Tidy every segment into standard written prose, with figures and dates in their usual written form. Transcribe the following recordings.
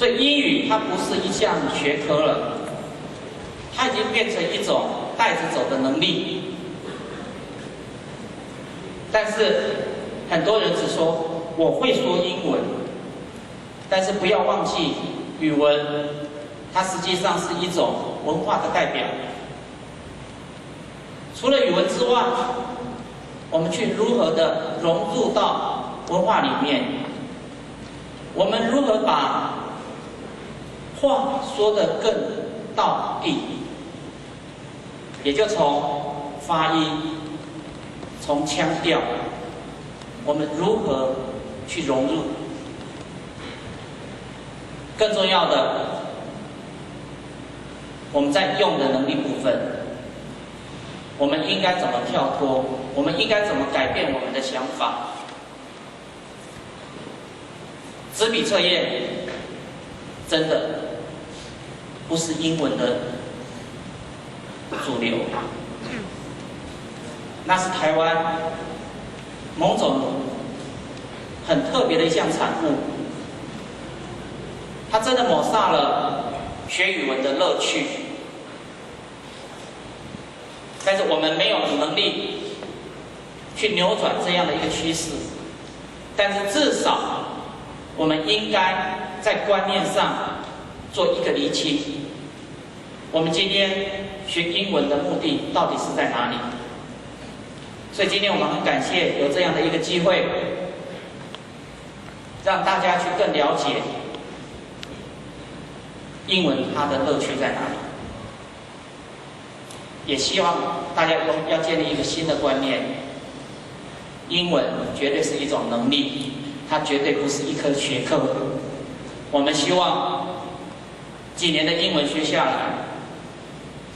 所以英语它不是一项学科了，它已经变成一种带着走的能力。但是很多人只说我会说英文，但是不要忘记语文，它实际上是一种文化的代表。除了语文之外，我们去如何的融入到文化里面？我们如何把话说得更道地？也就从发音，从腔调，我们如何去融入？更重要的，我们在用的能力部分，我们应该怎么跳脱？我们应该怎么改变我们的想法？纸笔测验真的不是英文的主流，那是台湾某种很特别的一项产物，它真的抹煞了学语文的乐趣。但是我们没有能力去扭转这样的一个趋势，但是至少我们应该在观念上做一个厘清。我们今天学英文的目的到底是在哪里？所以今天我们很感谢有这样的一个机会，让大家去更了解英文它的乐趣在哪里。也希望大家要建立一个新的观念，英文绝对是一种能力，它绝对不是一科学科。我们希望几年的英文学下来，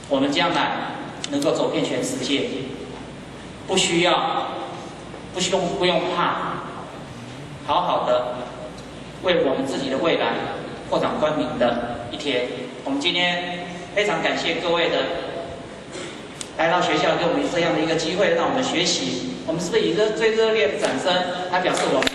我们将来能够走遍全世界，不用怕，好好的为我们自己的未来扩展光明的一天。我们今天非常感谢各位的来到学校，给我们这样的一个机会，让我们学习。我们是不是以最热烈的掌声来表示我们？